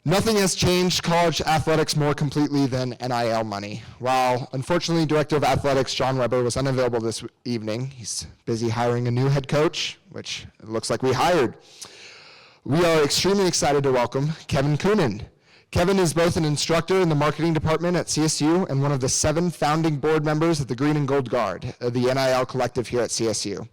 Nothing has changed college athletics more completely than NIL money. While, unfortunately, Director of Athletics John Weber was unavailable this evening, he's busy hiring a new head coach, which it looks like we hired. We are extremely excited to welcome Kevin Kuhnen. Kevin is both an instructor in the marketing department at CSU and one of the 7 founding board members of the Green and Gold Guard, the NIL collective here at CSU.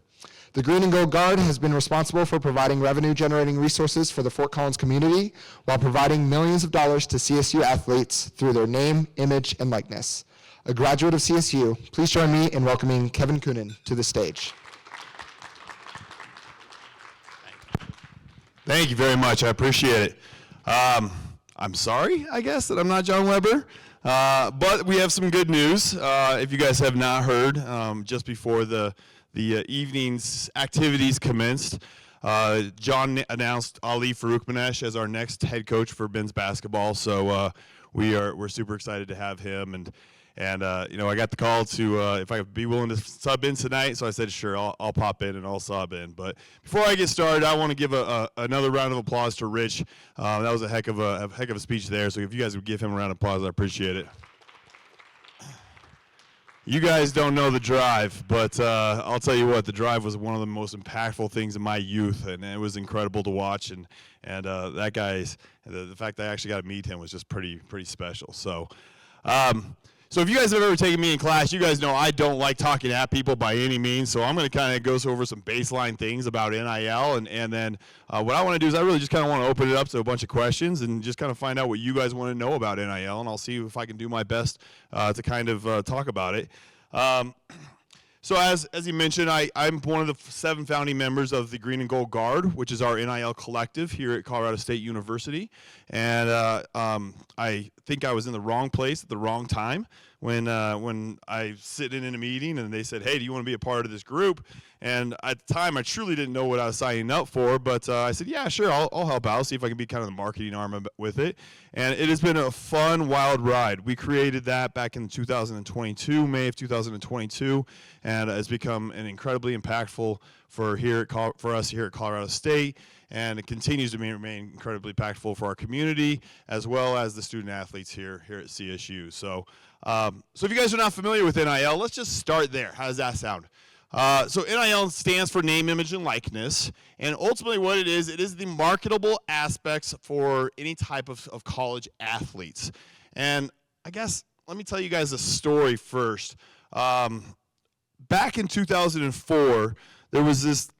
The Green and Gold Guard has been responsible for providing revenue-generating resources for the Fort Collins community while providing millions of dollars to CSU athletes through their name, image, and likeness. A graduate of CSU, please join me in welcoming Kevin Kuhnen to the stage. Thank you very much. I appreciate it. I'm sorry, I guess, that I'm not John Weber, but we have some good news. If you guys have not heard, just before the evening's activities commenced, John announced Ali Faroukmanesh as our next head coach for men's basketball. So we're super excited to have him, and you know, I got the call to if I could be willing to sub in tonight. So I said, sure, I'll pop in and I'll sub in. But before I get started, I want to give another round of applause to Rich. That was a heck of a speech there. So if you guys would give him a round of applause, I appreciate it. You guys don't know the drive, but I'll tell you what, the drive was one of the most impactful things in my youth, and it was incredible to watch. And that guy's the fact that I actually got to meet him was just pretty special. So. So if you guys have ever taken me in class, you guys know I don't like talking at people by any means. So I'm going to kind of go over some baseline things about NIL, and then what I want to do is I really just kind of want to open it up to a bunch of questions and just kind of find out what you guys want to know about NIL, and I'll see if I can do my best to kind of talk about it. So as he mentioned, I'm one of the 7 founding members of the Green and Gold Guard, which is our NIL collective here at Colorado State University. And I think I was in the wrong place at the wrong time when I sitting in a meeting and they said, hey, do you want to be a part of this group? And at the time, I truly didn't know what I was signing up for, but I said, yeah, sure, I'll help out, see if I can be kind of the marketing arm with it. And it has been a fun, wild ride. We created that back in 2022, May of 2022, and it's become an incredibly impactful for us here at Colorado State, and it continues to remain incredibly impactful for our community as well as the student athletes here at CSU. So if you guys are not familiar with NIL, let's just start there. How does that sound? So NIL stands for name, image, and likeness, and ultimately what it is the marketable aspects for any type of college athletes. And I guess let me tell you guys a story first. Back in 2004, there was this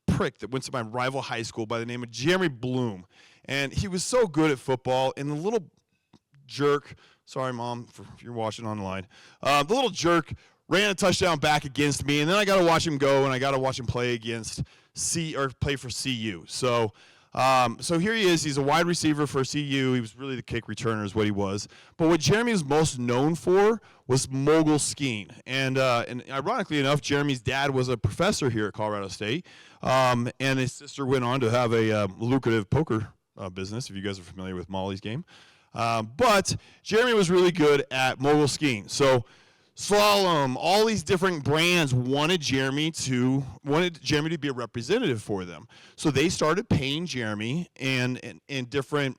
prick that went to my rival high school by the name of Jeremy Bloom, and he was so good at football, and the little jerk, sorry mom if you're watching online, the little jerk ran a touchdown back against me, and then I got to watch him go, and I got to watch him play against play for CU. So here he is. He's a wide receiver for CU. He was really the kick returner is what he was. But what Jeremy was most known for was mogul skiing. And ironically enough, Jeremy's dad was a professor here at Colorado State, and his sister went on to have a lucrative poker business, if you guys are familiar with Molly's game. But Jeremy was really good at mogul skiing. So slalom, all these different brands wanted Jeremy to be a representative for them. So they started paying Jeremy in different,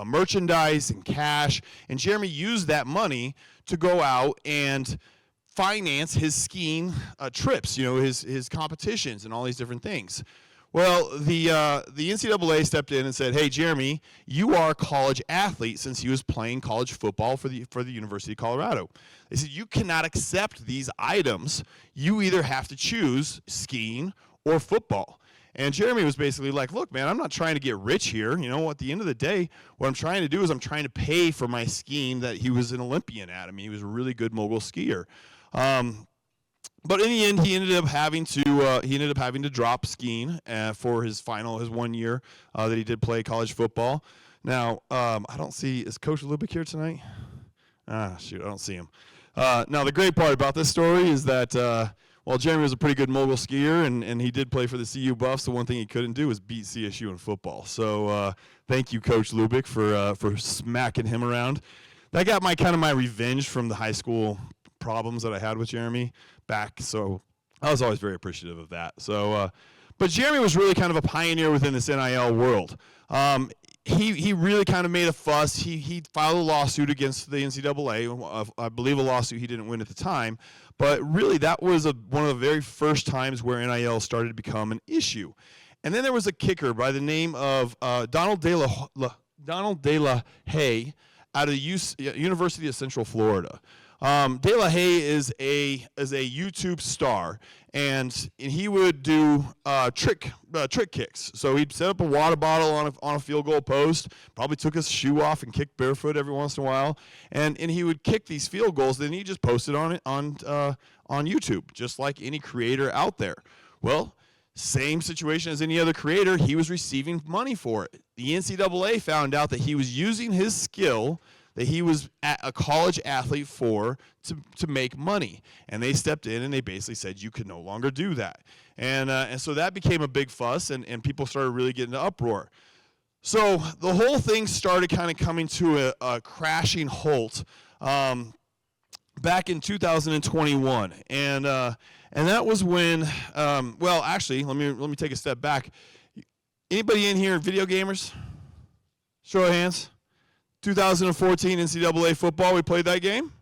merchandise and cash, and Jeremy used that money to go out and finance his skiing trips, his competitions and all these different things. Well, the NCAA stepped in and said, hey, Jeremy, you are a college athlete, since he was playing college football for the University of Colorado. They said, you cannot accept these items. You either have to choose skiing or football. And Jeremy was basically like, look, man, I'm not trying to get rich here. At the end of the day, what I'm trying to do is I'm trying to pay for my skiing that he was an Olympian at. I mean, he was a really good mogul skier. But in the end, he ended up having to drop skiing for his 1 year that he did play college football. Now, I don't see, is Coach Lubick here tonight? Shoot, I don't see him. Now, the great part about this story is that while Jeremy was a pretty good mogul skier and he did play for the CU Buffs, the one thing he couldn't do was beat CSU in football. So thank you, Coach Lubick, for smacking him around. That got my revenge from the high school problems that I had with Jeremy back, so I was always very appreciative of that. So, but Jeremy was really kind of a pioneer within this NIL world. he really kind of made a fuss. He filed a lawsuit against the NCAA. I believe a lawsuit he didn't win at the time. But really, that was one of the very first times where NIL started to become an issue. And then there was a kicker by the name of Donald De La Haye out of the University of Central Florida. De La Haye is a YouTube star, and he would do trick kicks. So he'd set up a water bottle on a field goal post, probably took his shoe off and kicked barefoot every once in a while, and he would kick these field goals. Then he just posted on YouTube, just like any creator out there. Well, same situation as any other creator, he was receiving money for it. The NCAA found out that he was using his skill that he was a college athlete for to make money. And they stepped in and they basically said you could no longer do that. And so that became a big fuss, and people started really getting into uproar. So the whole thing started kind of coming to a crashing halt back in 2021. And that was when, well, actually, let me take a step back. Anybody in here video gamers? Show of hands. 2014 NCAA football, we played that game.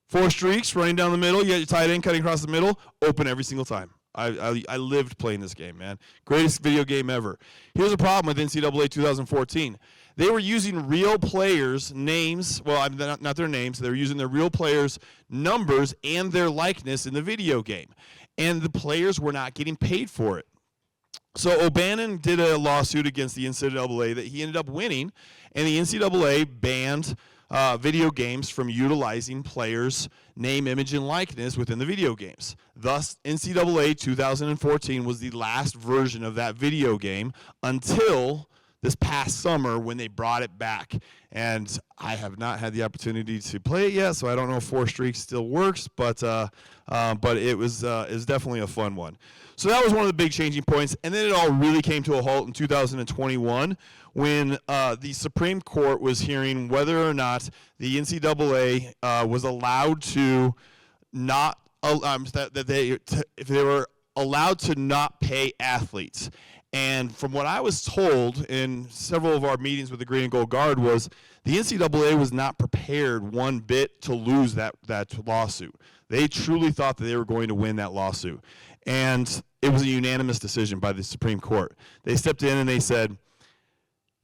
4 streaks, running down the middle. You got your tight end cutting across the middle. Open every single time. I lived playing this game, man. Greatest video game ever. Here's a problem with NCAA 2014. They were using real players' names. Well, not their names. They were using their real players' numbers and their likeness in the video game. And the players were not getting paid for it. So O'Bannon did a lawsuit against the NCAA that he ended up winning, and the NCAA banned video games from utilizing players' name, image, and likeness within the video games. Thus, NCAA 2014 was the last version of that video game until this past summer when they brought it back. And I have not had the opportunity to play it yet, so I don't know if 4 streaks still works, but it was definitely a fun one. So that was one of the big changing points, and then it all really came to a halt in 2021 when the Supreme Court was hearing whether or not the NCAA was allowed to not if they were allowed to not pay athletes. And from what I was told in several of our meetings with the Green and Gold Guard was the NCAA was not prepared one bit to lose that lawsuit. They truly thought that they were going to win that lawsuit. And it was a unanimous decision by the Supreme Court. They stepped in and they said,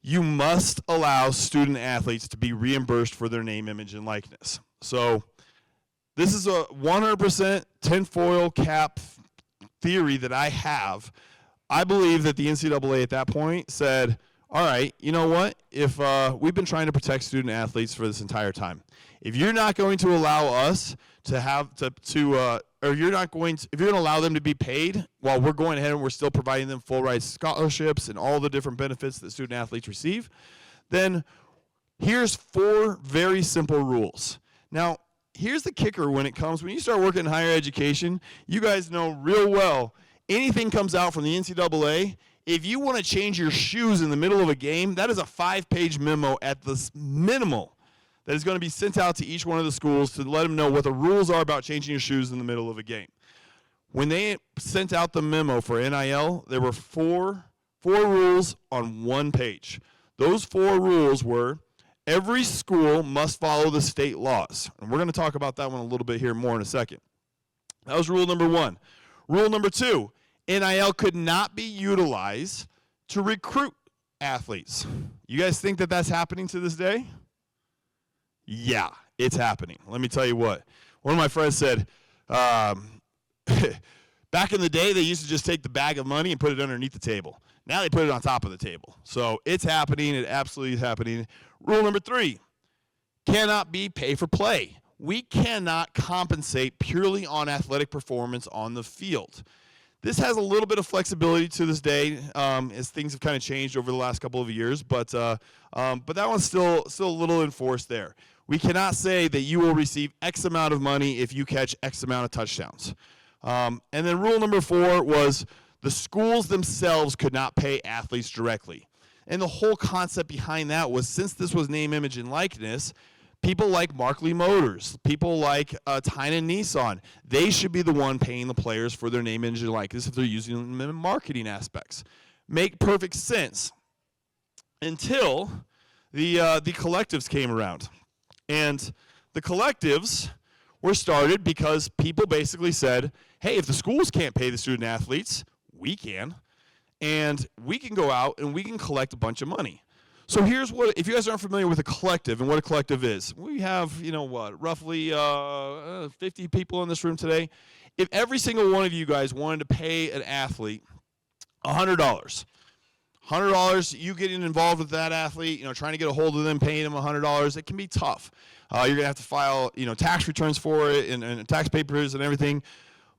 you must allow student athletes to be reimbursed for their name, image, and likeness. So this is a 100% tinfoil cap theory that I have. I believe that the NCAA at that point said, all right, you know what? If we've been trying to protect student athletes for this entire time. If you're not going to allow us to have or if you're going to allow them to be paid while we're going ahead and we're still providing them full ride scholarships and all the different benefits that student athletes receive, then here's 4 very simple rules. Now, here's the kicker when you start working in higher education, you guys know real well, anything comes out from the NCAA, if you want to change your shoes in the middle of a game, that is a 5-page memo at the minimal that is going to be sent out to each one of the schools to let them know what the rules are about changing your shoes in the middle of a game. When they sent out the memo for NIL, there were 4 rules on 1 page. Those 4 rules were every school must follow the state laws. And we're going to talk about that one a little bit here more in a second. That was rule number 1. Rule number 2, NIL could not be utilized to recruit athletes. You guys think that that's happening to this day? Yeah, it's happening. Let me tell you what. One of my friends said, back in the day, they used to just take the bag of money and put it underneath the table. Now they put it on top of the table. So it's happening. It absolutely is happening. Rule number 3, cannot be pay for play. We cannot compensate purely on athletic performance on the field. This has a little bit of flexibility to this day as things have kind of changed over the last couple of years, but that one's still a little enforced there. We cannot say that you will receive X amount of money if you catch X amount of touchdowns. And then rule number 4 was the schools themselves could not pay athletes directly. And the whole concept behind that was since this was name, image, and likeness, people like Markley Motors, people like Tynan Nissan, they should be the one paying the players for their name, image, and likeness if they're using them in marketing aspects. Make perfect sense. until the collectives came around. And the collectives were started because people basically said, hey, if the schools can't pay the student athletes, we can. And we can go out and we can collect a bunch of money. So here's what, if you guys aren't familiar with a collective and what a collective is, we have, roughly 50 people in this room today. If every single one of you guys wanted to pay an athlete $100, you getting involved with that athlete, trying to get a hold of them, paying them $100, it can be tough. You're going to have to file, tax returns for it and tax papers and everything.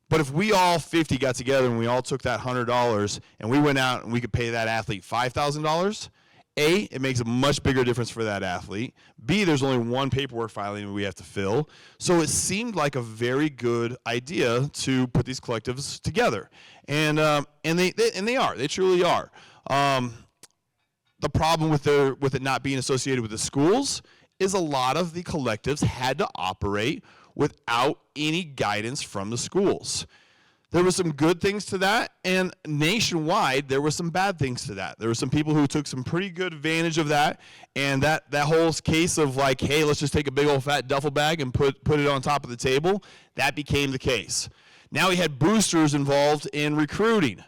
But if we all 50 got together and we all took that $100 and we went out and we could pay that athlete $5,000, A, it makes a much bigger difference for that athlete. B, there's only one paperwork filing we have to fill. So it seemed like a very good idea to put these collectives together. And they are. They truly are. The problem with it not being associated with the schools is a lot of the collectives had to operate without any guidance from the schools. There were some good things to that, and nationwide, there were some bad things to that. There were some people who took some pretty good advantage of that, and that whole case of like, hey, let's just take a big old fat duffel bag and put it on top of the table, that became the case. Now we had boosters involved in recruiting.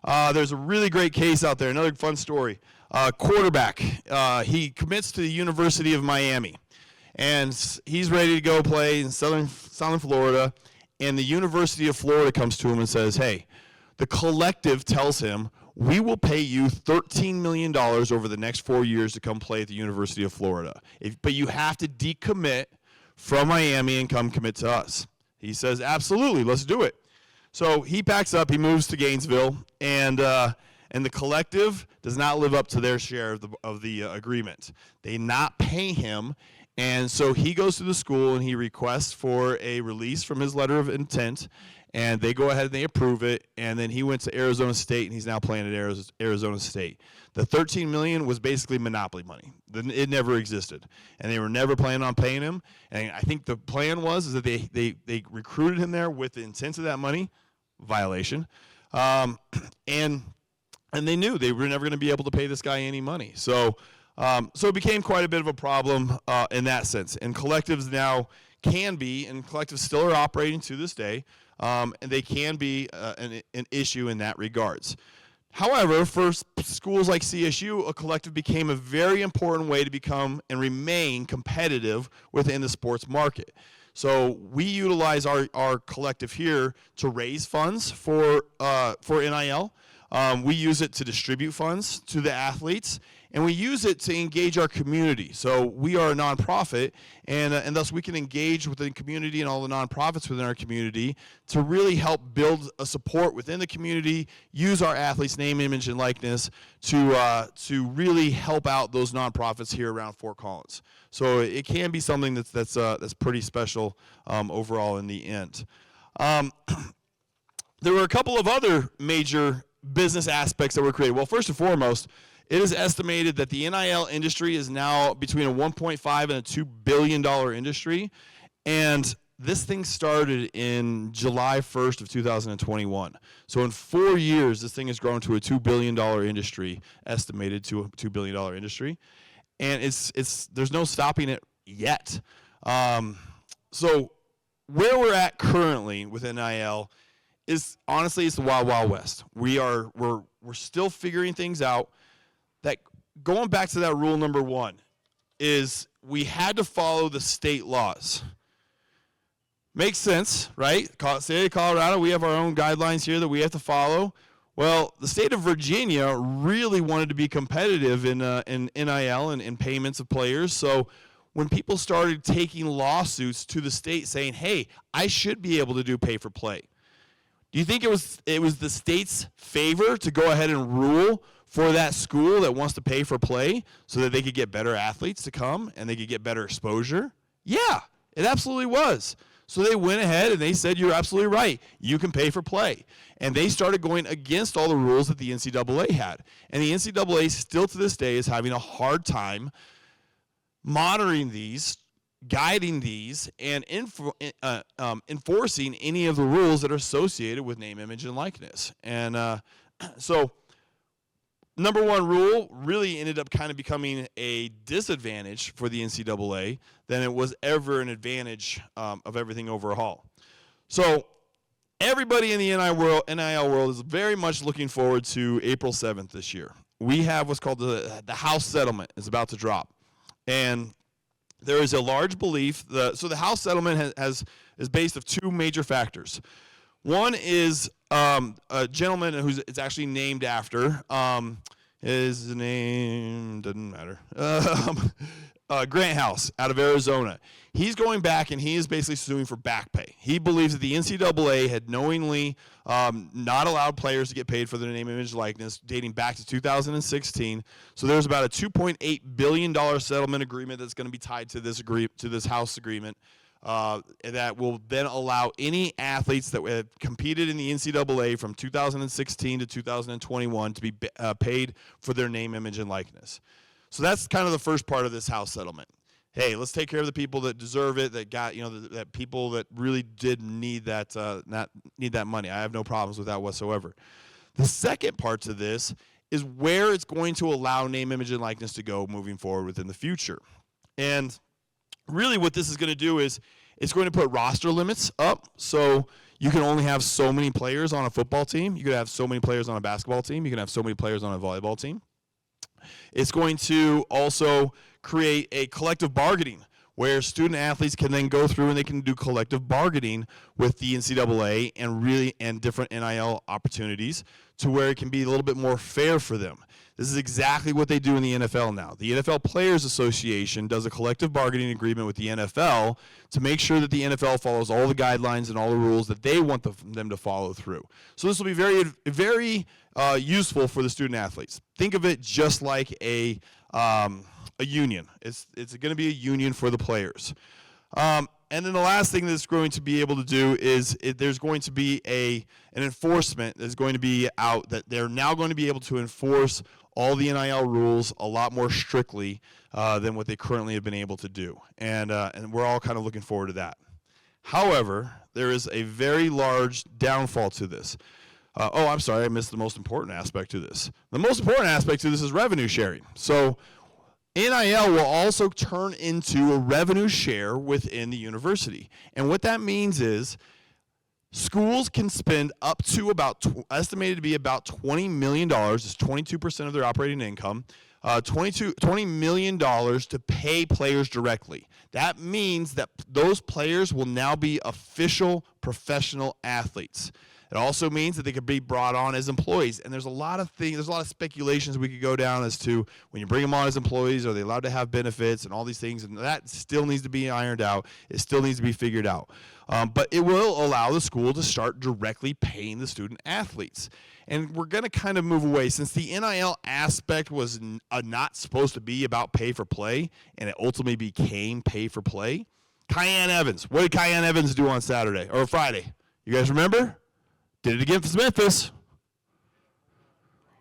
There's a really great case out there, another fun story. Quarterback, he commits to the University of Miami, and he's ready to go play in Southern Florida. And the University of Florida comes to him and says, hey, the collective tells him, we will pay you $13 million over the next 4 years to come play at the University of Florida. But you have to decommit from Miami and come commit to us. He says, absolutely, let's do it. So he packs up, he moves to Gainesville, and the collective does not live up to their share of the agreement. They not pay him. And so he goes to the school and he requests for a release from his letter of intent, and they go ahead and they approve it. And then he went to Arizona State, and he's now playing at Arizona State. The $13 million was basically monopoly money. It never existed, and they were never planning on paying him. And I think the plan was that they recruited him there with the intent of that money, violation, and they knew they were never going to be able to pay this guy any money. So it became quite a bit of a problem in that sense. And collectives now can be, and collectives still are operating to this day, and they can be an issue in that regards. However, for schools like CSU, a collective became a very important way to become and remain competitive within the sports market. So we utilize our collective here to raise funds for NIL. We use it to distribute funds to the athletes, and we use it to engage our community. So we are a nonprofit, and thus we can engage with the community and all the nonprofits within our community to really help build a support within the community, use our athletes' name, image, and likeness to really help out those nonprofits here around Fort Collins. So it can be something that's pretty special overall in the end. There were a couple of other major business aspects that were created. Well, first and foremost, it is estimated that the NIL industry is now between a $1.5 and a $2 billion industry, and this thing started in July 1st of 2021. So in 4 years, this thing has grown to a $2 billion industry, estimated to a $2 billion industry, and there's no stopping it yet. So where we're at currently with NIL is honestly it's the wild, wild west. We're still figuring things out. That going back to that rule number one is we had to follow the state laws. Makes sense, right? State of Colorado, we have our own guidelines here that we have to follow. Well, the state of Virginia really wanted to be competitive in NIL and in payments of players. So when people started taking lawsuits to the state saying, hey, I should be able to do pay for play. Do you think it was the state's favor to go ahead and rule for that school that wants to pay for play so that they could get better athletes to come and they could get better exposure? Yeah, it absolutely was. So they went ahead and they said, you're absolutely right. You can pay for play. And they started going against all the rules that the NCAA had. And the NCAA still to this day is having a hard time monitoring these, guiding these, and enforcing any of the rules that are associated with name, image, and likeness. And so number one rule really ended up kind of becoming a disadvantage for the NCAA than it was ever an advantage of everything overall. So everybody in the NIL world is very much looking forward to April 7th this year. We have what's called the House settlement is about to drop. And there is a large belief so the House settlement is based of two major factors. One is a gentleman who's it's actually named after. His name doesn't matter. Grant House out of Arizona. He's going back and he is basically suing for back pay. He believes that the NCAA had knowingly not allowed players to get paid for their name, image, likeness dating back to 2016. So there's about a $2.8 billion settlement agreement that's going to be tied to this House agreement that will then allow any athletes that have competed in the NCAA from 2016 to 2021 to be paid for their name, image, and likeness. So that's kind of the first part of this House settlement. Hey, let's take care of the people that deserve it, that got, that people that really did need that, need that money. I have no problems with that whatsoever. The second part to this is where it's going to allow name, image, and likeness to go moving forward within the future. And really what this is going to do is it's going to put roster limits up. So you can only have so many players on a football team. You could have so many players on a basketball team. You can have so many players on a volleyball team. It's going to also create a collective bargaining where student athletes can then go through and they can do collective bargaining with the NCAA and different NIL opportunities to where it can be a little bit more fair for them. This is exactly what they do in the NFL now. The NFL Players Association does a collective bargaining agreement with the NFL to make sure that the NFL follows all the guidelines and all the rules that they want them to follow through. So this will be very, very useful for the student athletes. Think of it just like a union. It's going to be a union for the players. And then the last thing that's going to be able to do is there's going to be an enforcement that's going to be out that they're now going to be able to enforce all the NIL rules a lot more strictly than what they currently have been able to do. And we're all kind of looking forward to that. However, there is a very large downfall to this. I'm sorry, I missed the most important aspect to this. The most important aspect to this is revenue sharing. So NIL will also turn into a revenue share within the university. And what that means is schools can spend up to estimated to be about $20 million, it's 22% of their operating income, $20 million to pay players directly. That means that those players will now be official professional athletes. It also means that they could be brought on as employees. And there's a lot of speculations we could go down as to when you bring them on as employees, are they allowed to have benefits and all these things? And that still needs to be ironed out. It still needs to be figured out. But it will allow the school to start directly paying the student athletes. And we're going to kind of move away. Since the NIL aspect was not supposed to be about pay for play, and it ultimately became pay for play. Kyan Evans. What did Kyan Evans do on Saturday or Friday? You guys remember? Did it again for Memphis.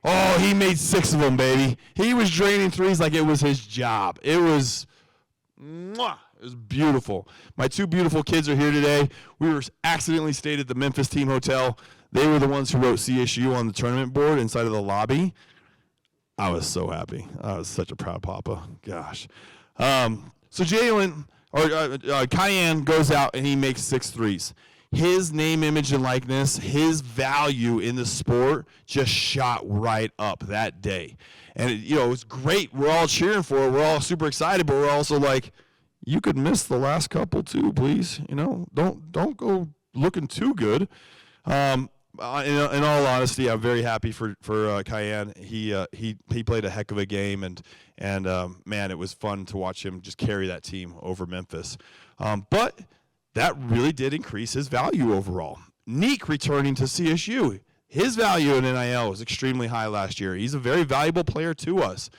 Oh, he made 6 of them, baby. He was draining threes like it was his job. It was beautiful. My 2 beautiful kids are here today. We were accidentally stayed at the Memphis Team Hotel. They were the ones who wrote CSU on the tournament board inside of the lobby. I was so happy. I was such a proud papa. Gosh. So Jalen, or Kyan goes out and he makes 6 threes. His name, image, and likeness, his value in the sport just shot right up that day. And, it was great. We're all cheering for it. We're all super excited, but we're also like, you could miss the last couple too, please. Don't go looking too good. In all honesty, I'm very happy for Kyan. He played a heck of a game, and man, it was fun to watch him just carry that team over Memphis. But that really did increase his value overall. Neek returning to CSU. His value in NIL was extremely high last year. He's a very valuable player to us.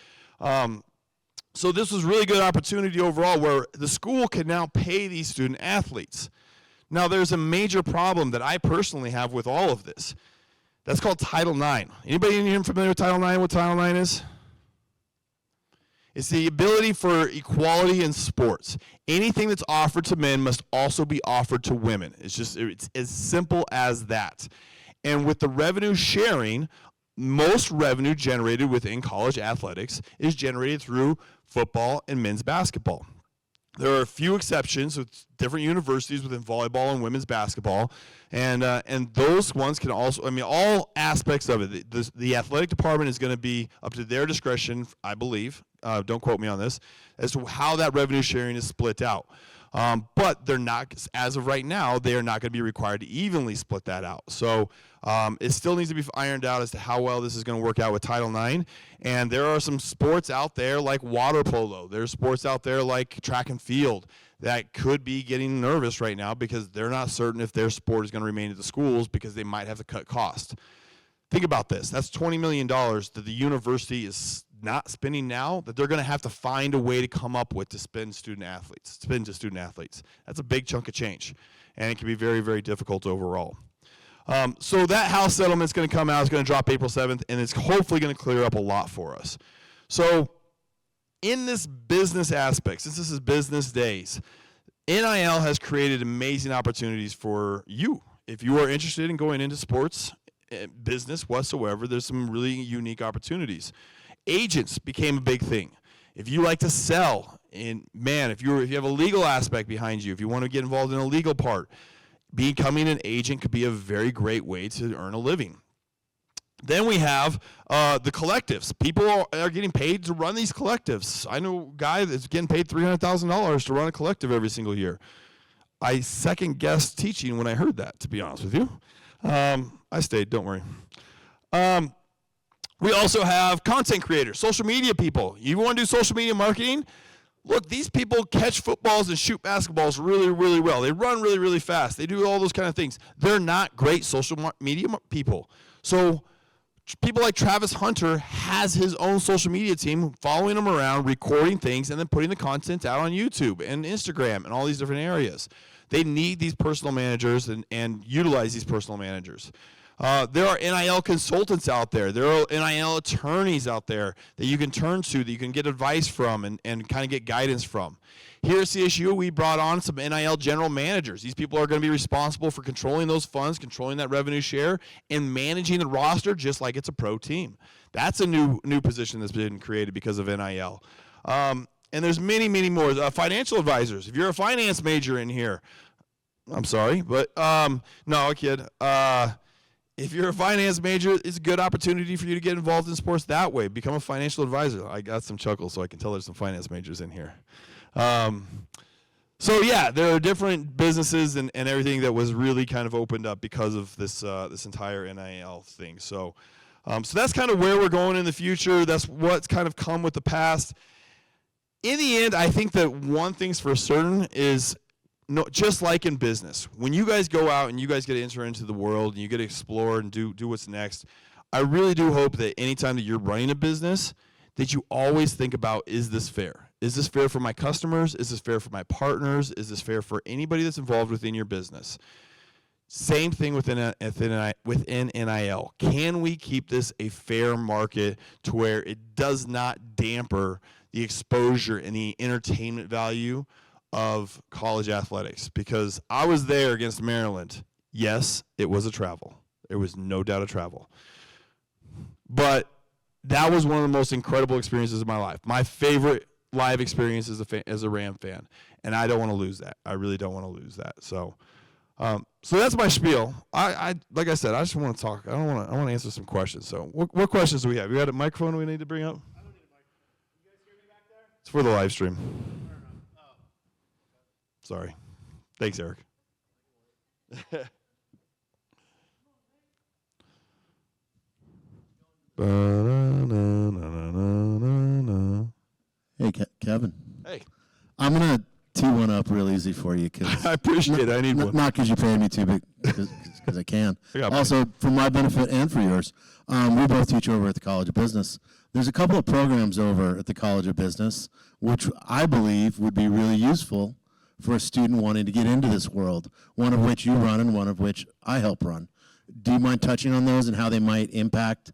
So this was really good opportunity overall where the school can now pay these student athletes. Now there's a major problem that I personally have with all of this. That's called Title IX. Anybody in here familiar with Title IX? What Title IX is? It's the ability for equality in sports. Anything that's offered to men must also be offered to women. It's as simple as that. And with the revenue sharing, most revenue generated within college athletics is generated through football and men's basketball. There are a few exceptions with different universities within volleyball and women's basketball, and those ones can also, I mean, all aspects of it. The athletic department is going to be up to their discretion, I believe. Don't quote me on this, as to how that revenue sharing is split out. But they're not, as of right now, they are not going to be required to evenly split that out. So it still needs to be ironed out as to how well this is going to work out with Title IX. And there are some sports out there like water polo. There's sports out there like track and field that could be getting nervous right now because they're not certain if their sport is going to remain at the schools because they might have to cut cost. Think about this. That's $20 million that the university is not spending now that they're going to have to find a way to come up with to spend to student athletes. That's a big chunk of change, and it can be very, very difficult overall. So that House settlement is going to come out. It's going to drop April 7th, and it's hopefully going to clear up a lot for us. So in this business aspect, since this is business days, NIL has created amazing opportunities for you. If you are interested in going into sports, business whatsoever, there's some really unique opportunities. Agents became a big thing. If you like to sell, and man, if you have a legal aspect behind you, if you want to get involved in a legal part, becoming an agent could be a very great way to earn a living. Then we have the collectives. People are getting paid to run these collectives. I know a guy that's getting paid $300,000 to run a collective every single year. I second-guessed teaching when I heard that, to be honest with you. I stayed, don't worry. We also have content creators, social media people. You want to do social media marketing? Look, these people catch footballs and shoot basketballs really, really well. They run really, really fast. They do all those kind of things. They're not great social media people. So people like Travis Hunter has his own social media team following him around, recording things, and then putting the content out on YouTube and Instagram and all these different areas. They need these personal managers and utilize these personal managers. There are NIL consultants out there. There are NIL attorneys out there that you can turn to, that you can get advice from and kind of get guidance from. Here at CSU, we brought on some NIL general managers. These people are going to be responsible for controlling those funds, controlling that revenue share, and managing the roster just like it's a pro team. That's a new position that's been created because of NIL. And there's many, many more. Financial advisors. If you're a finance major in here, I'm sorry, but no, a kid. If you're a finance major, it's a good opportunity for you to get involved in sports that way. Become a financial advisor. I got some chuckles, so I can tell there's some finance majors in here. So yeah, there are different businesses and everything that was really kind of opened up because of this this entire NIL thing. So that's kind of where we're going in the future. That's what's kind of come with the past. In the end, I think that one thing's for certain is, no, just like in business, when you guys go out and you guys get to enter into the world and you get to explore and do what's next, I really do hope that anytime that you're running a business, that you always think about, is this fair? Is this fair for my customers? Is this fair for my partners? Is this fair for anybody that's involved within your business? Same thing within NIL. Can we keep this a fair market to where it does not damper the exposure and the entertainment value of college athletics? Because I was there against Maryland. Yes, it was a travel. There was no doubt of travel. But that was one of the most incredible experiences of my life. My favorite live experience as a Ram fan. And I don't want to lose that. I really don't want to lose that. So that's my spiel. I like I said, I just want to talk. I want to answer some questions. So what questions do we have? You got a microphone we need to bring up? I don't need a microphone. You guys hear me back there? It's for the live stream. Oh. Sorry. Thanks, Eric. Hey, Kevin. Hey. I'm going to tee one up real easy for you. I appreciate it. I need one. Not because you pay me to, but because I can. I Also, for my benefit and for yours, we both teach over at the College of Business. There's a couple of programs over at the College of Business which I believe would be really useful for a student wanting to get into this world, one of which you run and one of which I help run. do you mind touching on those and how they might impact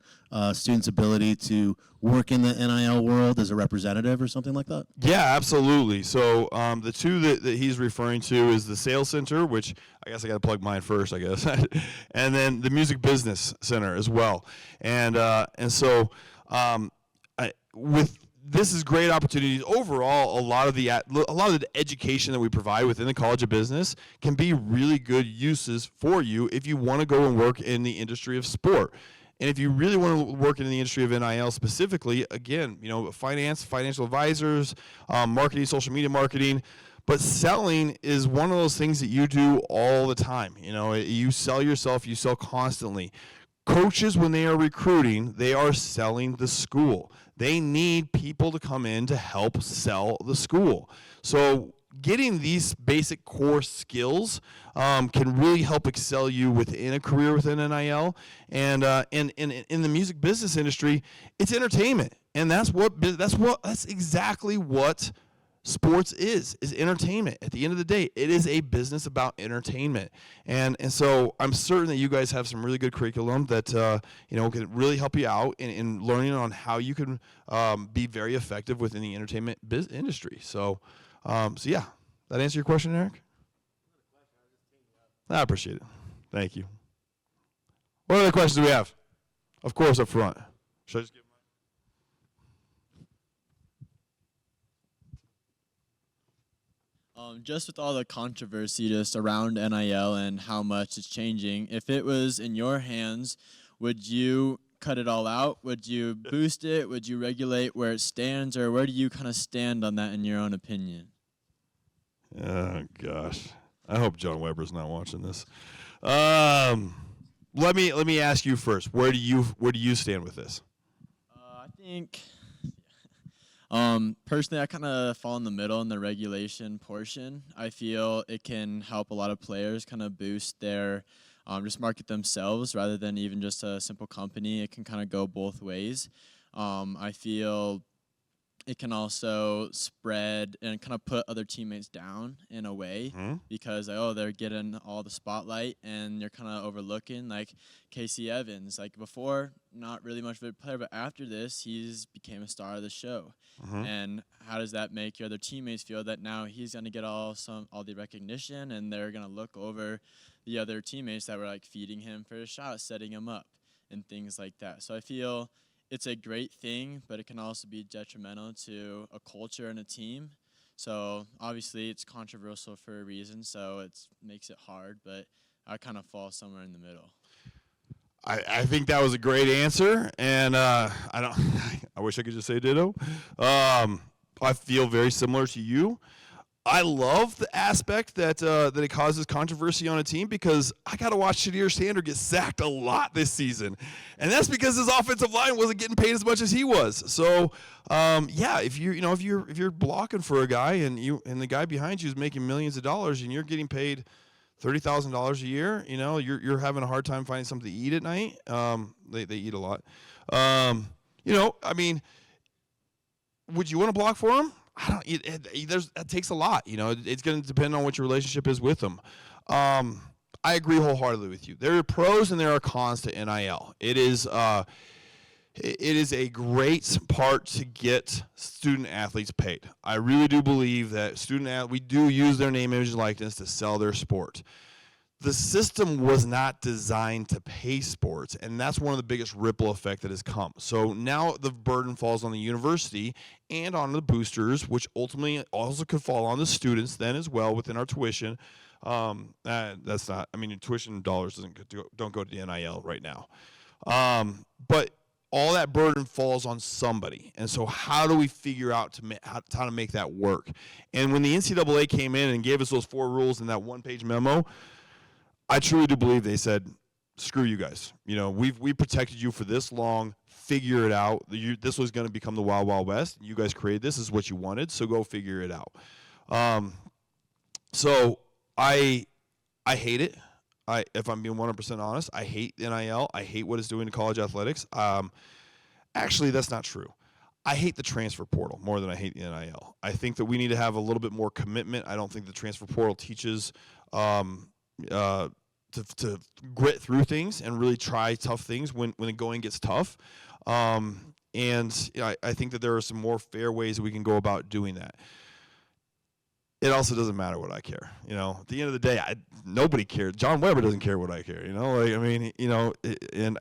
students' ability to work in the NIL world as a representative or something like that? Yeah, absolutely. So the two that he's referring to is the Sales Center, which I guess I got to plug mine first, I guess, and then the Music Business Center as well. And so with this is great opportunities overall. A lot of the education that we provide within the College of Business can be really good uses for you if you want to go and work in the industry of sport. And if you really want to work in the industry of NIL specifically, again, finance, financial advisors, marketing, social media marketing, but selling is one of those things that you do all the time. You sell yourself, you sell constantly. Coaches, when they are recruiting, they are selling the school. They need people to come in to help sell the school. So getting these basic core skills can really help excel you within a career within NIL. And in the music business industry, it's entertainment, and that's exactly what sports is entertainment. At the end of the day, it is a business about entertainment. And so I'm certain that you guys have some really good curriculum that can really help you out in learning on how you can be very effective within the entertainment industry. So yeah, that answer your question, Eric? I appreciate it. Thank you. What other questions do we have? Of course, up front. Should I just give just with all the controversy just around NIL and how much it's changing, if it was in your hands, would you cut it all out? Would you boost it? Would you regulate where it stands? Or where do you kind of stand on that in your own opinion? Oh, gosh. I hope John Weber's not watching this. Let me ask you first. Where do you stand with this? I think personally, I kind of fall in the middle in the regulation portion. I feel it can help a lot of players kind of boost their just market themselves rather than even just a simple company. It can kind of go both ways. I feel it can also spread and kind of put other teammates down in a way because they're getting all the spotlight and you're kind of overlooking like Casey Evans. Like before, not really much of a player, but after this, he's became a star of the show. And how does that make your other teammates feel that now he's going to get all the recognition and they're going to look over the other teammates that were like feeding him for a shot, setting him up and things like that. So I feel it's a great thing, but it can also be detrimental to a culture and a team. So obviously it's controversial for a reason, so it makes it hard, but I kind of fall somewhere in the middle. I think that was a great answer, and I wish I could just say ditto. I feel very similar to you. I love the aspect that it causes controversy on a team because I got to watch Shadir Sander get sacked a lot this season, and that's because his offensive line wasn't getting paid as much as he was. So, if you're blocking for a guy and the guy behind you is making millions of dollars and you're getting paid $30,000 a year, you're having a hard time finding something to eat at night. They eat a lot. Would you want to block for him? That takes a lot. It's going to depend on what your relationship is with them. I agree wholeheartedly with you. There are pros and there are cons to NIL. It is a great part to get student athletes paid. I really do believe that we do use their name, image, and likeness to sell their sport. The system was not designed to pay sports, and that's one of the biggest ripple effect that has come. So now the burden falls on the university and on the boosters, which ultimately also could fall on the students then as well within our tuition. Tuition dollars don't go to the NIL right now. But all that burden falls on somebody. And so how do we figure out how to make that work? And when the NCAA came in and gave us those 4 rules in that one-page memo, I truly do believe they said, screw you guys. We protected you for this long. Figure it out. This was going to become the Wild Wild West. You guys created this. This is what you wanted, so go figure it out. So I hate it. If I'm being 100% honest, I hate NIL. I hate what it's doing to college athletics. Actually, that's not true. I hate the transfer portal more than I hate the NIL. I think that we need to have a little bit more commitment. I don't think the transfer portal teaches to grit through things and really try tough things when the going gets tough. And I think that there are some more fair ways that we can go about doing that. It also doesn't matter what I care. At the end of the day, nobody cares. John Weber doesn't care what I care. And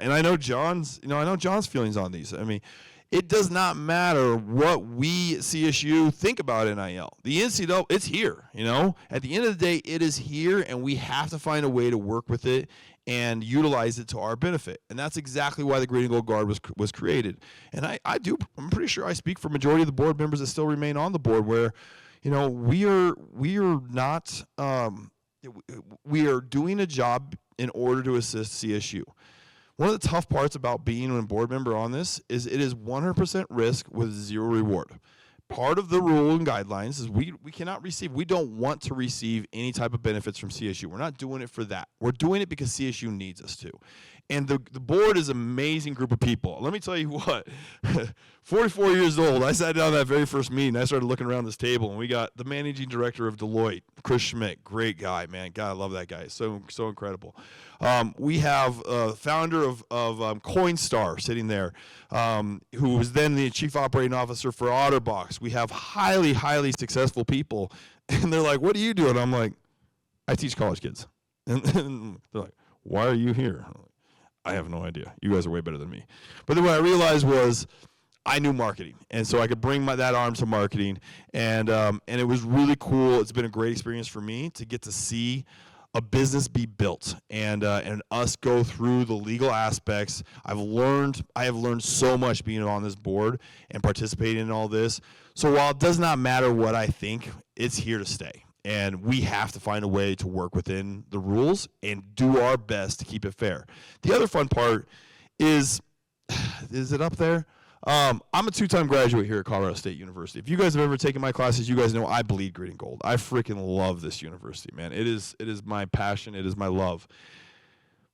I know John's feelings on these. I mean, it does not matter what we at CSU think about NIL. The NCAA, it's here. At the end of the day, it is here, and we have to find a way to work with it and utilize it to our benefit. And that's exactly why the Green and Gold Guard was created. And I'm pretty sure I speak for majority of the board members that still remain on the board, where we are not we are doing a job in order to assist CSU. One of the tough parts about being a board member on this is it is 100% risk with zero reward. Part of the rule and guidelines is we don't want to receive any type of benefits from CSU. We're not doing it for that. We're doing it because CSU needs us to. And the board is an amazing group of people. Let me tell you what, 44 years old, I sat down that very first meeting. I started looking around this table, and we got the managing director of Deloitte, Chris Schmidt, great guy, man. God, I love that guy. So incredible. We have founder of Coinstar sitting there, who was then the chief operating officer for OtterBox. We have highly, highly successful people. And they're like, what do you do? And I'm like, I teach college kids. And they're like, why are you here? I have no idea. You guys are way better than me. But then what I realized was I knew marketing, and so I could bring that arm to marketing, and it was really cool. It's been a great experience for me to get to see a business be built and us go through the legal aspects. I have learned so much being on this board and participating in all this. So while it does not matter what I think, it's here to stay. And we have to find a way to work within the rules and do our best to keep it fair. The other fun part is it up there? I'm a 2-time graduate here at Colorado State University. If you guys have ever taken my classes, you guys know I bleed green and gold. I freaking love this university, man. It is my passion. It is my love.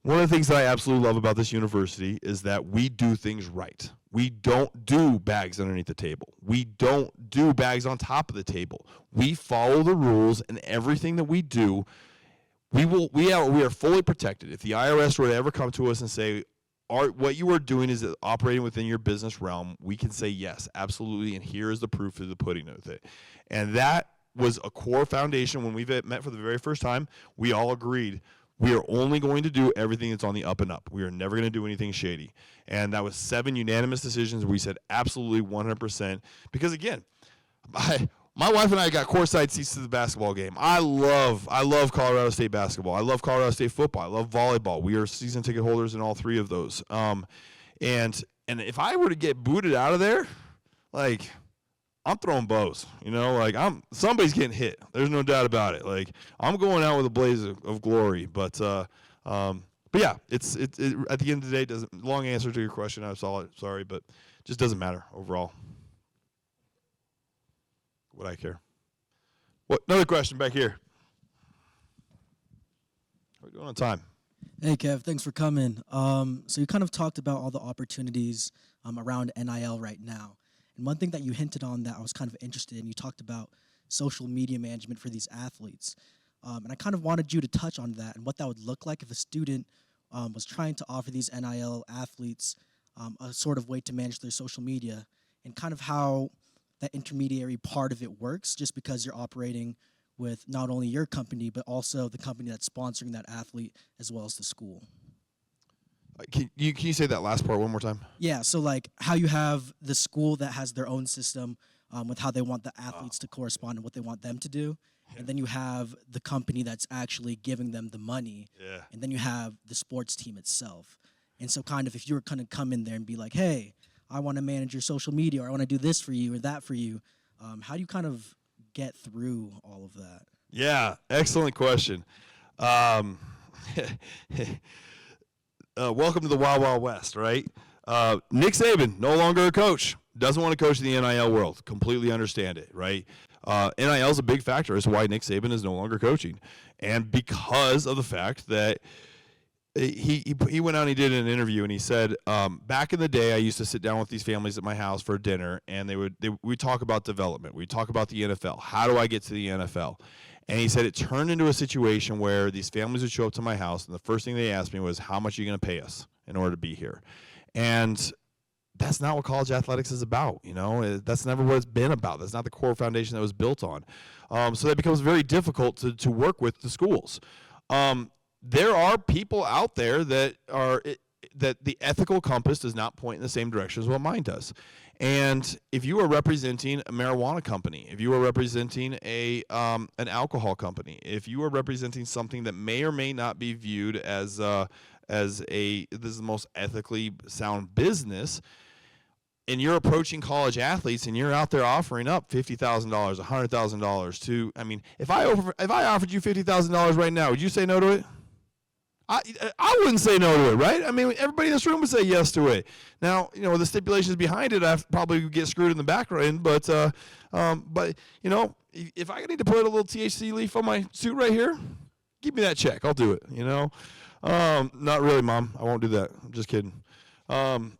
One of the things that I absolutely love about this university is that we do things right. We don't do bags underneath the table. We don't do bags on top of the table. We follow the rules, and everything that we do, we are fully protected. If the IRS were to ever come to us and say, what you are doing is operating within your business realm, we can say yes, absolutely, and here is the proof of the pudding with it. And that was a core foundation when we met for the very first time. We all agreed we are only going to do everything that's on the up and up. We are never going to do anything shady. And that was 7 unanimous decisions. We said absolutely 100%. Because, again, my wife and I got courtside seats to the basketball game. I love Colorado State basketball. I love Colorado State football. I love volleyball. We are season ticket holders in all 3 of those. And if I were to get booted out of there, like, I'm throwing bows, somebody's getting hit. There's no doubt about it. Like, I'm going out with a blaze of glory. But yeah, it's at the end of the day, long answer to your question. I'm sorry, but it just doesn't matter overall. What I care. What? Another question back here. How are we doing on time? Hey, Kev, thanks for coming. So you kind of talked about all the opportunities around NIL right now. And one thing that you hinted on that I was kind of interested in, you talked about social media management for these athletes. And I kind of wanted you to touch on that and what that would look like if a student was trying to offer these NIL athletes a sort of way to manage their social media, and kind of how that intermediary part of it works, just because you're operating with not only your company, but also the company that's sponsoring that athlete as well as the school. Can you say that last part one more time? Yeah, so like how you have the school that has their own system with how they want the athletes to correspond and what they want them to do. Yeah. And then you have the company that's actually giving them the money. Yeah. And then you have the sports team itself. And so kind of if you were kind of come in there and be like, hey, I want to manage your social media, or I want to do this for you or that for you, how do you kind of get through all of that? Yeah, excellent question. Welcome to the Wild Wild West, right? Nick Saban, no longer a coach, doesn't want to coach in the NIL world. Completely understand it, right? NIL is a big factor as to why Nick Saban is no longer coaching. And because of the fact that he went out and he did an interview and he said, back in the day, I used to sit down with these families at my house for dinner, and we'd talk about development. We'd talk about the NFL. How do I get to the NFL? And he said it turned into a situation where these families would show up to my house, and the first thing they asked me was, how much are you going to pay us in order to be here? And that's not what college athletics is about, you know. That's never what it's been about. That's not the core foundation that was built on. So that becomes very difficult to work with the schools. There are people out there that the ethical compass does not point in the same direction as what mine does. And if you are representing a marijuana company, if you are representing an alcohol company, if you are representing something that may or may not be viewed as this is the most ethically sound business, and you're approaching college athletes and you're out there offering up $50,000, $100,000 to, I mean, if I offered you $50,000 right now, would you say no to it? I wouldn't say no to it, right? I mean, everybody in this room would say yes to it. Now, you know, the stipulations behind it, I probably get screwed in the back end, but you know, if I need to put a little THC leaf on my suit right here, give me that check. I'll do it, you know. Not really, Mom. I won't do that. I'm just kidding. So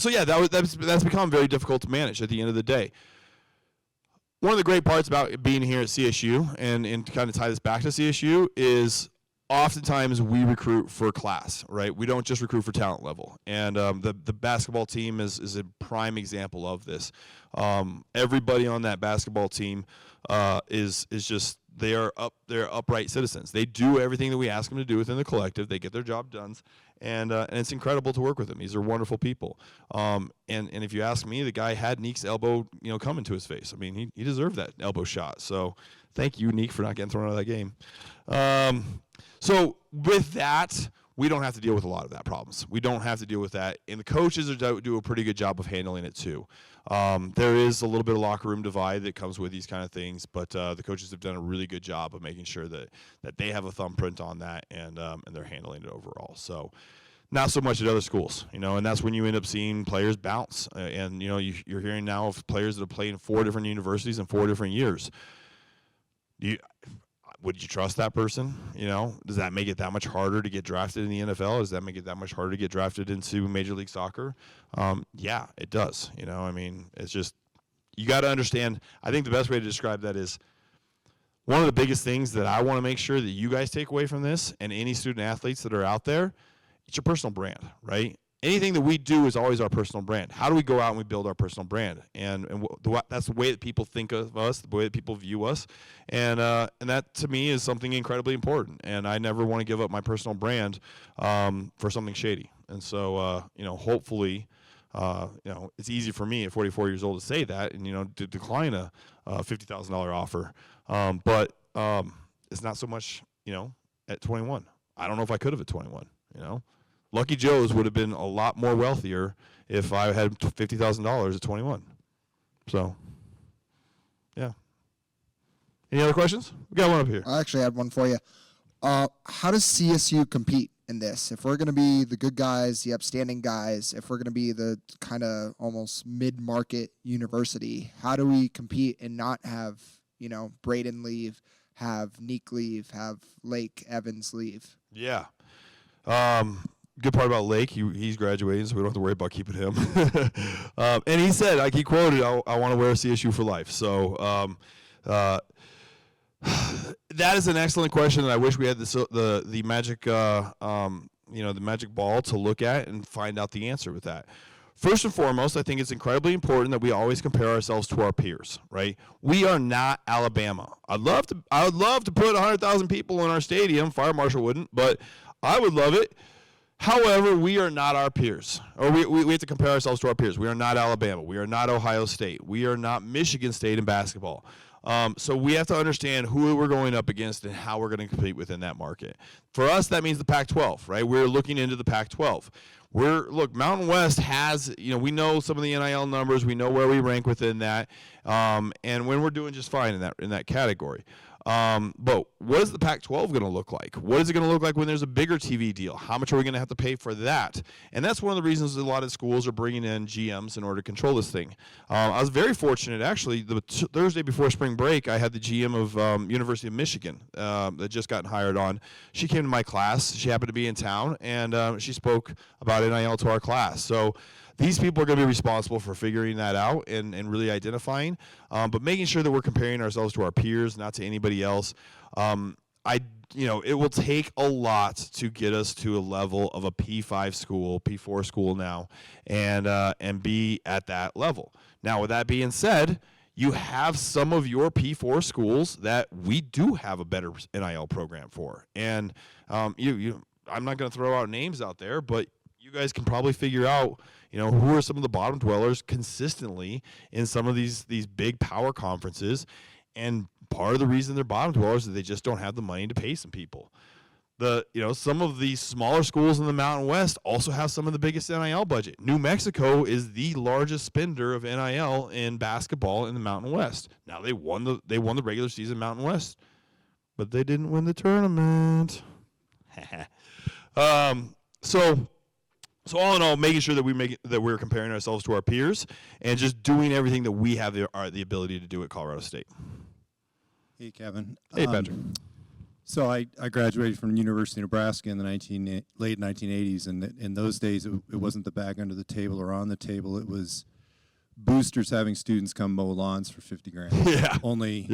yeah, that's become very difficult to manage at the end of the day. One of the great parts about being here at CSU, and to kind of tie this back to CSU, is oftentimes we recruit for class, right? We don't just recruit for talent level. And the basketball team is a prime example of this. Everybody on that basketball team is just, they're upright citizens. They do everything that we ask them to do within the collective. They get their job done, and it's incredible to work with them. These are wonderful people. And if you ask me, the guy had Neek's elbow, you know, coming to his face. I mean, he deserved that elbow shot. So thank you, Neek, for not getting thrown out of that game. So with that, we don't have to deal with a lot of that problems. We don't have to deal with that, and the coaches do a pretty good job of handling it too. There is a little bit of locker room divide that comes with these kind of things, but the coaches have done a really good job of making sure that they have a thumbprint on that, and they're handling it overall. So not so much at other schools, you know, and that's when you end up seeing players bounce. And you know, you're hearing now of players that have played in 4 different universities in 4 different years. Would you trust that person? You know, does that make it that much harder to get drafted in the NFL? Does that make it that much harder to get drafted into Major League Soccer? Yeah, it does. You know, I mean, it's just, you got to understand. I think the best way to describe that is, one of the biggest things that I want to make sure that you guys take away from this, and any student athletes that are out there, it's your personal brand, right? Anything that we do is always our personal brand. How do we go out and we build our personal brand? And that's the way that people think of us, the way that people view us. And that, to me, is something incredibly important. And I never want to give up my personal brand for something shady. And so, you know, hopefully, you know, it's easy for me at 44 years old to say that and, you know, to decline a $50,000 offer. But it's not so much, you know, at 21. I don't know if I could have at 21, you know. Lucky Joe's would have been a lot more wealthier if I had $50,000 at 21. So, yeah. Any other questions? We got one up here. I actually had one for you. How does CSU compete in this? If we're going to be the good guys, the upstanding guys, if we're going to be the kind of almost mid-market university, how do we compete and not have, you know, Braden leave, have Neek leave, have Lake Evans leave? Yeah. Good part about Lake, he's graduating, so we don't have to worry about keeping him. And he said, like he quoted, I want to wear a CSU for life. So that is an excellent question, and I wish we had the magic, you know, the magic ball to look at and find out the answer with that. First and foremost, I think it's incredibly important that we always compare ourselves to our peers, right? We are not Alabama. I would love to put 100,000 people in our stadium. Fire marshal wouldn't, but I would love it. However, we are not our peers, or we have to compare ourselves to our peers. We are not Alabama. We are not Ohio State. We are not Michigan State in basketball. So we have to understand who we're going up against and how we're going to compete within that market. For us, that means the Pac-12, right? We're looking into the Pac-12. Look, Mountain West has, you know, we know some of the NIL numbers. We know where we rank within that, and when we're doing just fine in that category. But what is the Pac-12 going to look like? What is it going to look like when there's a bigger TV deal? How much are we going to have to pay for that? And that's one of the reasons a lot of schools are bringing in GMs in order to control this thing. I was very fortunate, actually. The Thursday before spring break, I had the GM of University of Michigan that just gotten hired on. She came to my class. She happened to be in town, and she spoke about NIL to our class. So these people are going to be responsible for figuring that out and really identifying, but making sure that we're comparing ourselves to our peers, not to anybody else. It will take a lot to get us to a level of a P5 school, P4 school now, and be at that level. Now, with that being said, you have some of your P4 schools that we do have a better NIL program for, and I'm not going to throw out names out there, but you guys can probably figure out, who are some of the bottom dwellers consistently in some of these big power conferences, and part of the reason they're bottom dwellers is they just don't have the money to pay some people. Some of these smaller schools in the Mountain West also have some of the biggest NIL budget. New Mexico is the largest spender of NIL in basketball in the Mountain West. Now they won the regular season Mountain West, but they didn't win the tournament. So all in all, making sure that we're comparing ourselves to our peers and just doing everything that we have the ability to do at Colorado State. Hey, Kevin. Hey, Patrick. So I graduated from the University of Nebraska in the late 1980s, and in those days it wasn't the bag under the table or on the table. It was boosters having students come mow lawns for $50,000. Yeah. Only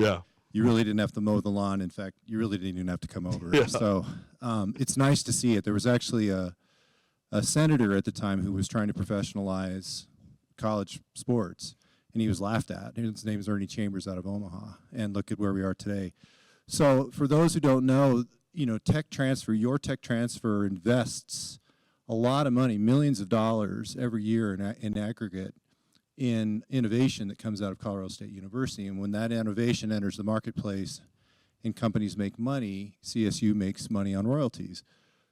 you really didn't have to mow the lawn. In fact, you really didn't even have to come over. Yeah. So it's nice to see it. There was actually a senator at the time who was trying to professionalize college sports, and he was laughed at. His name is Ernie Chambers out of Omaha, and look at where we are today. So for those who don't know, your tech transfer invests a lot of money, millions of dollars every year in aggregate in innovation that comes out of Colorado State University. And when that innovation enters the marketplace and companies make money, CSU makes money on royalties.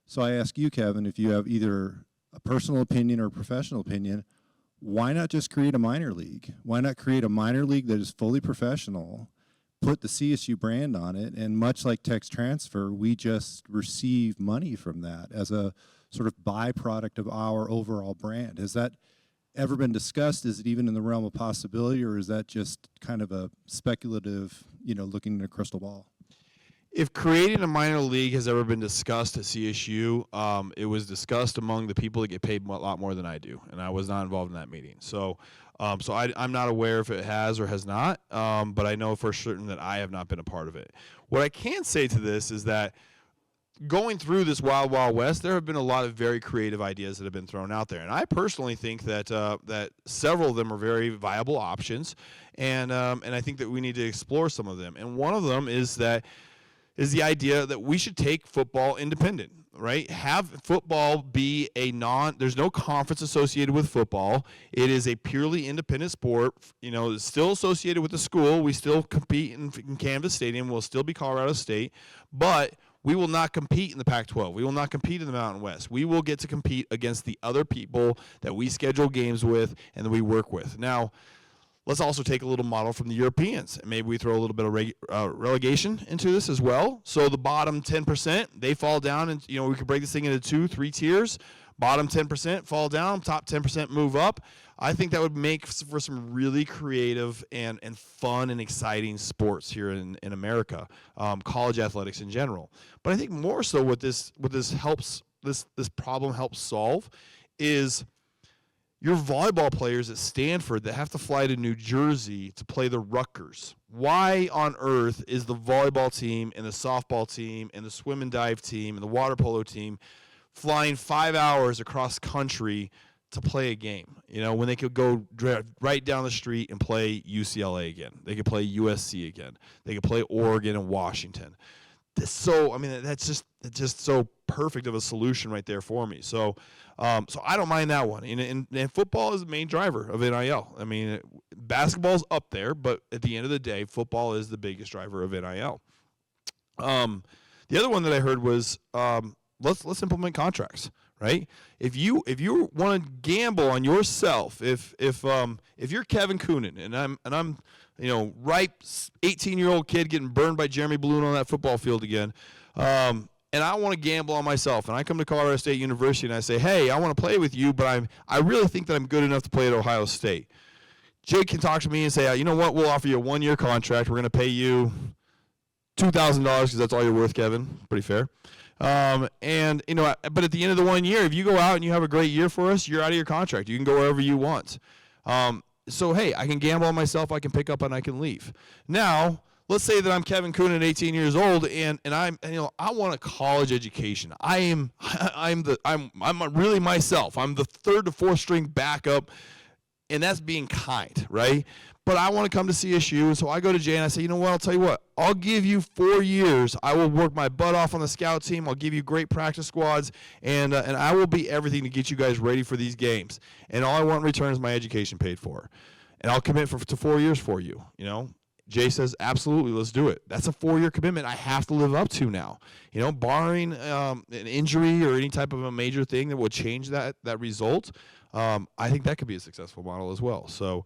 So I ask you, Kevin, if you have either a personal opinion or a professional opinion, why not just create a minor league? Why not create a minor league that is fully professional, put the CSU brand on it, and much like tech transfer, we just receive money from that as a sort of byproduct of our overall brand. Has that ever been discussed? Is it even in the realm of possibility, or is that just kind of a speculative, looking in a crystal ball? If creating a minor league has ever been discussed at CSU, it was discussed among the people that get paid a lot more than I do, and I was not involved in that meeting. So I'm not aware if it has or has not, but I know for certain that I have not been a part of it. What I can say to this is that going through this Wild Wild West, there have been a lot of very creative ideas that have been thrown out there, and I personally think that that several of them are very viable options, and I think that we need to explore some of them. And one of them is the idea that we should take football independent, right? Have football be there's no conference associated with football. It is a purely independent sport. It's still associated with the school. We still compete in Canvas Stadium. We'll still be Colorado State, but we will not compete in the Pac-12. We will not compete in the Mountain West. We will get to compete against the other people that we schedule games with and that we work with. Now, let's also take a little model from the Europeans, and maybe we throw a little bit of relegation into this as well. So the bottom 10%, they fall down, and we could break this thing into 2-3 tiers. Bottom 10% fall down, top 10% move up. I think that would make for some really creative and fun and exciting sports here in America, college athletics in general. But I think more so what this problem helps solve is your volleyball players at Stanford that have to fly to New Jersey to play the Rutgers. Why on earth is the volleyball team and the softball team and the swim and dive team and the water polo team flying 5 hours across country to play a game? When they could go right down the street and play UCLA again. They could play USC again. They could play Oregon and Washington. That's just so perfect of a solution right there for me. So I don't mind that one. And football is the main driver of NIL. Basketball's up there, but at the end of the day, football is the biggest driver of NIL. The other one that I heard was let's implement contracts, right? If you want to gamble on yourself, if you're Kevin Kuhnen and I'm ripe 18-year-old kid getting burned by Jeremy Balloon on that football field again, and I want to gamble on myself, and I come to Colorado State University and I say, hey, I want to play with you, but I really think that I'm good enough to play at Ohio State. Jake can talk to me and say, you know what, we'll offer you a 1-year contract. We're going to pay you $2,000 because that's all you're worth, Kevin. Pretty fair. And but at the end of the 1 year, if you go out and you have a great year for us, you're out of your contract. You can go wherever you want. So hey, I can gamble on myself. I can pick up and I can leave. Now, let's say that I'm Kevin Kuhnen, 18 years old, and I want a college education. I'm really myself. I'm the third to fourth string backup, and that's being kind, right? But I want to come to CSU, and so I go to Jay and I say, you know what? I'll tell you what. I'll give you 4 years. I will work my butt off on the scout team. I'll give you great practice squads, and I will be everything to get you guys ready for these games. And all I want in return is my education paid for, and I'll commit to 4 years for you. Jay says, absolutely, let's do it. That's a 4-year commitment I have to live up to now. Barring an injury or any type of a major thing that would change that result, I think that could be a successful model as well. So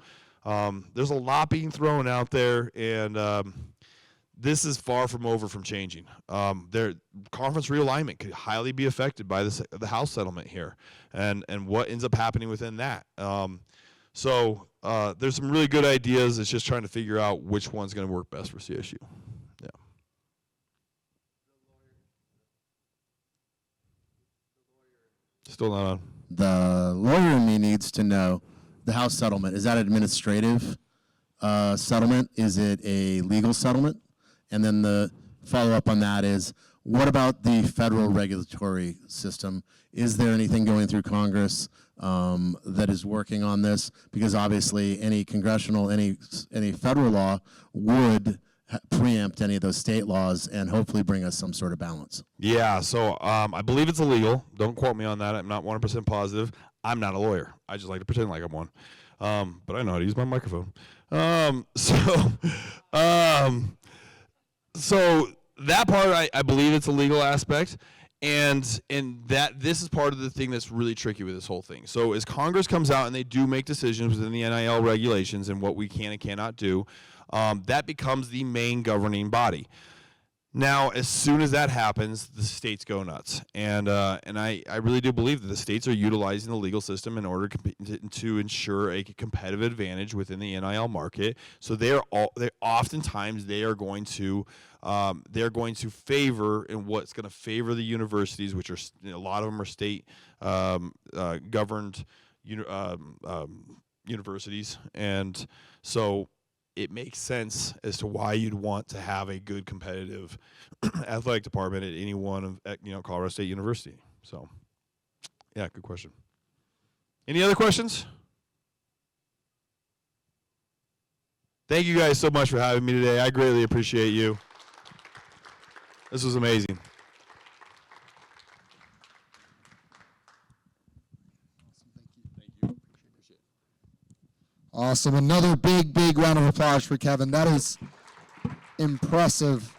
there's a lot being thrown out there, and this is far from over from changing. Their conference realignment could highly be affected by the House settlement here, and what ends up happening within that. So there's some really good ideas. It's just trying to figure out which one's going to work best for CSU. Yeah. Still not on. The lawyer in me needs to know, the House settlement, is that administrative settlement? Is it a legal settlement? And then the follow-up on that is, what about the federal regulatory system? Is there anything going through Congress that is working on this? Because obviously any congressional, any federal law would preempt any of those state laws and hopefully bring us some sort of balance. Yeah, so I believe it's illegal. Don't quote me on that. I'm not 100% positive. I'm not a lawyer. I just like to pretend like I'm one. But I know how to use my microphone. So that part, I believe it's a legal aspect. And that this is part of the thing that's really tricky with this whole thing. So as Congress comes out and they do make decisions within the NIL regulations and what we can and cannot do, that becomes the main governing body. Now, as soon as that happens, the states go nuts, and I really do believe that the states are utilizing the legal system in order to ensure a competitive advantage within the NIL market. So they are going to favor, and what's going to favor the universities, which are a lot of them are state governed universities, and so it makes sense as to why you'd want to have a good competitive athletic department at any one of Colorado State University. So, yeah, good question. Any other questions? Thank you guys so much for having me today. I greatly appreciate you. This was amazing. Awesome. Another big round of applause for Kevin. That is impressive